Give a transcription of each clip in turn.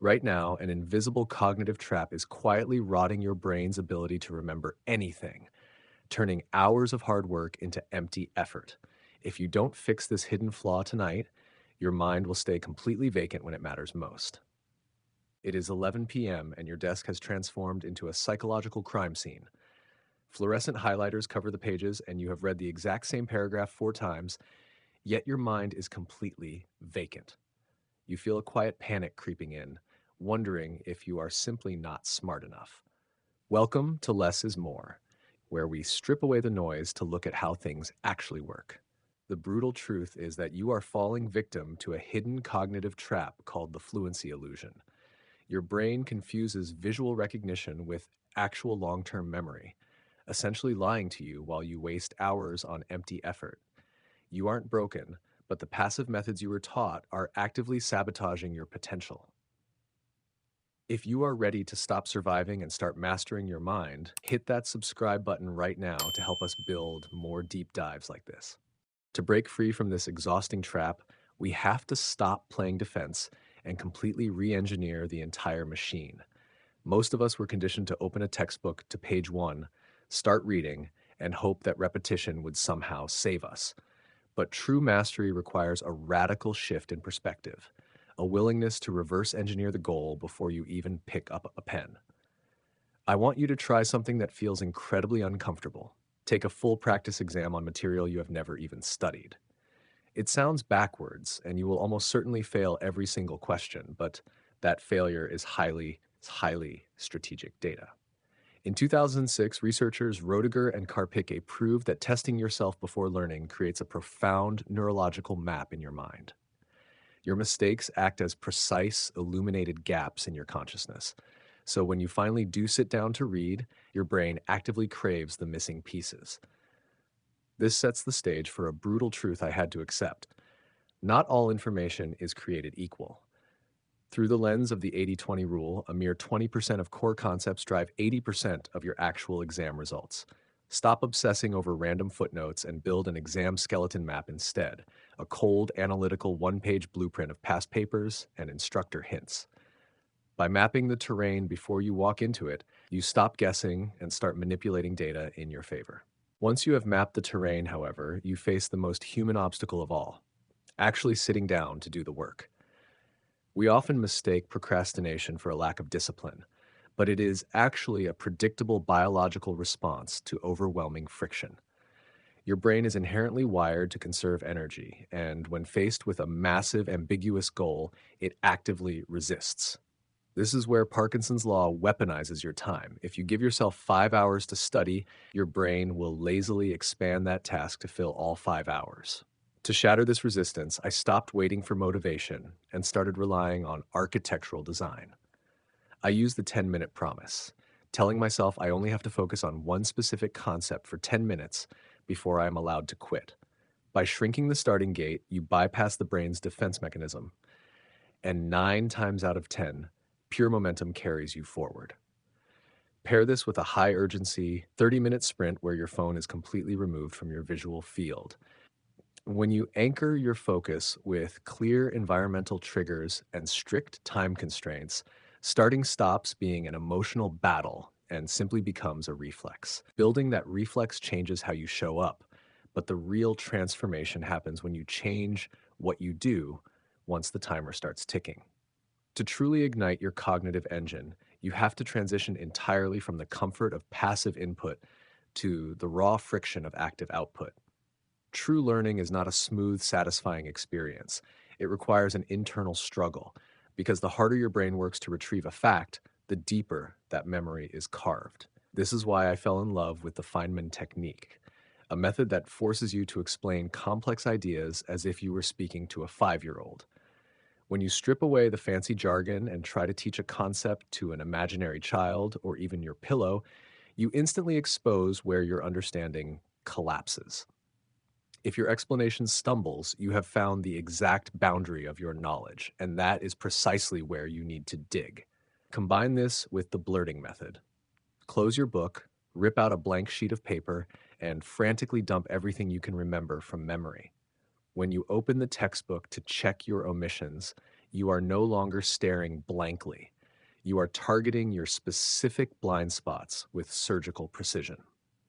Right now, an invisible cognitive trap is quietly rotting your brain's ability to remember anything, turning hours of hard work into empty effort. If you don't fix this hidden flaw tonight, your mind will stay completely vacant when it matters most. It is 11 p.m., and your desk has transformed into a psychological crime scene. Fluorescent highlighters cover the pages, and you have read the exact same paragraph 4 times, yet your mind is completely vacant. You feel a quiet panic creeping in, wondering if you are simply not smart enough. Welcome to Less is More, where we strip away the noise to look at how things actually work. The brutal truth is that you are falling victim to a hidden cognitive trap called the fluency illusion. Your brain confuses visual recognition with actual long term memory, essentially lying to you while you waste hours on empty effort. You aren't broken, but the passive methods you were taught are actively sabotaging your potential. If you are ready to stop surviving and start mastering your mind, hit that subscribe button right now to help us build more deep dives like this. To break free from this exhausting trap, we have to stop playing defense and completely re engineer the entire machine. Most of us were conditioned to open a textbook to page one, start reading, and hope that repetition would somehow save us. But true mastery requires a radical shift in perspective, a willingness to reverse engineer the goal before you even pick up a pen. I want you to try something that feels incredibly uncomfortable. Take a full practice exam on material you have never even studied. It sounds backwards, and you will almost certainly fail every single question, but that failure is highly strategic data. In 2006, researchers Roediger and Karpicke proved that testing yourself before learning creates a profound neurological map in your mind. Your mistakes act as precise, illuminated gaps in your consciousness. So when you finally do sit down to read, your brain actively craves the missing pieces. This sets the stage for a brutal truth I had to accept. Not all information is created equal. Through the lens of the 80-20 rule, a mere 20% of core concepts drive 80% of your actual exam results. Stop obsessing over random footnotes and build an exam skeleton map instead, a cold, analytical one-page blueprint of past papers and instructor hints. By mapping the terrain before you walk into it, you stop guessing and start manipulating data in your favor. Once you have mapped the terrain, however, you face the most human obstacle of all, actually sitting down to do the work. We often mistake procrastination for a lack of discipline, but it is actually a predictable biological response to overwhelming friction. Your brain is inherently wired to conserve energy, and when faced with a massive, ambiguous goal, it actively resists. This is where Parkinson's law weaponizes your time. If you give yourself 5 hours to study, your brain will lazily expand that task to fill all 5 hours. To shatter this resistance, I stopped waiting for motivation and started relying on architectural design. I used the 10-minute promise, telling myself I only have to focus on one specific concept for 10 minutes before I am allowed to quit. By shrinking the starting gate, you bypass the brain's defense mechanism, and 9 times out of 10, pure momentum carries you forward. Pair this with a high urgency 30-minute sprint where your phone is completely removed from your visual field. When you anchor your focus with clear environmental triggers and strict time constraints, starting stops being an emotional battle and simply becomes a reflex. Building that reflex changes how you show up, but the real transformation happens when you change what you do once the timer starts ticking. To truly ignite your cognitive engine, you have to transition entirely from the comfort of passive input to the raw friction of active output. True learning is not a smooth, satisfying experience. It requires an internal struggle, because the harder your brain works to retrieve a fact, the deeper that memory is carved. This is why I fell in love with the Feynman technique, a method that forces you to explain complex ideas as if you were speaking to a 5-year-old. When you strip away the fancy jargon and try to teach a concept to an imaginary child or even your pillow, you instantly expose where your understanding collapses. If your explanation stumbles, you have found the exact boundary of your knowledge, and that is precisely where you need to dig. Combine this with the blurting method. Close your book, rip out a blank sheet of paper, and frantically dump everything you can remember from memory. When you open the textbook to check your omissions, You are no longer staring blankly. You are targeting your specific blind spots with surgical precision.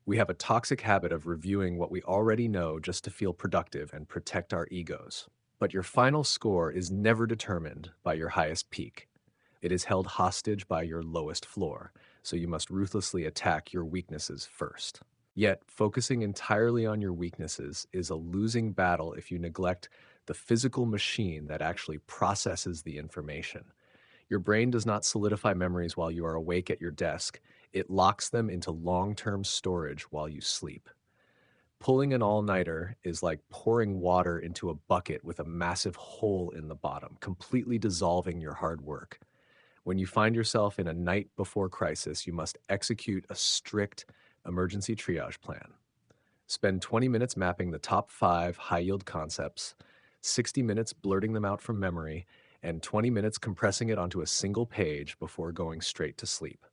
We have a toxic habit of reviewing what we already know just to feel productive and protect our egos. But your final score is never determined by your highest peak. It is held hostage by your lowest floor, so you must ruthlessly attack your weaknesses first. Yet, focusing entirely on your weaknesses is a losing battle if you neglect the physical machine that actually processes the information. Your brain does not solidify memories while you are awake at your desk, it locks them into long term storage while you sleep. Pulling an all nighter is like pouring water into a bucket with a massive hole in the bottom, completely dissolving your hard work. When you find yourself in a night before crisis, you must execute a strict emergency triage plan. Spend 20 minutes mapping the top 5 high yield concepts, 60 minutes blurting them out from memory, and 20 minutes compressing it onto a single page before going straight to sleep.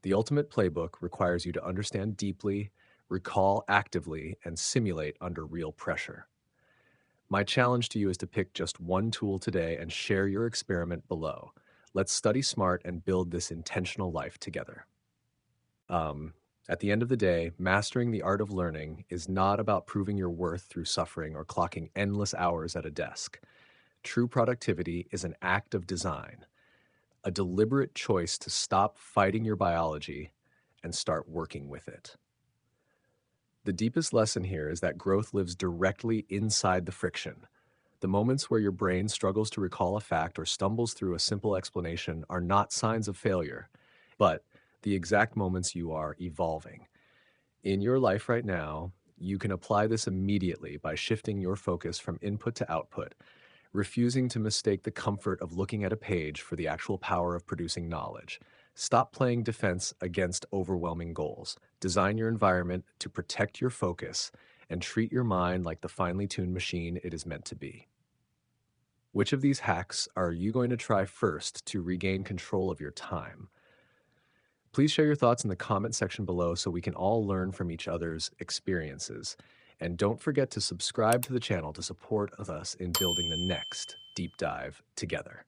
The ultimate playbook requires you to understand deeply, recall actively, and simulate under real pressure. My challenge to you is to pick just one tool today and share your experiment below. Let's study smart and build this intentional life together. Um, at the end of the day, mastering the art of learning is not about proving your worth through suffering or clocking endless hours at a desk. True productivity is an act of design, a deliberate choice to stop fighting your biology and start working with it. The deepest lesson here is that growth lives directly inside the friction. The moments where your brain struggles to recall a fact or stumbles through a simple explanation are not signs of failure, but the exact moments you are evolving. In your life right now, you can apply this immediately by shifting your focus from input to output, refusing to mistake the comfort of looking at a page for the actual power of producing knowledge. Stop playing defense against overwhelming goals. Design your environment to protect your focus and treat your mind like the finely tuned machine it is meant to be. Which of these hacks are you going to try first to regain control of your time? Please share your thoughts in the comment section below so we can all learn from each other's experiences. And don't forget to subscribe to the channel to support us in building the next deep dive together.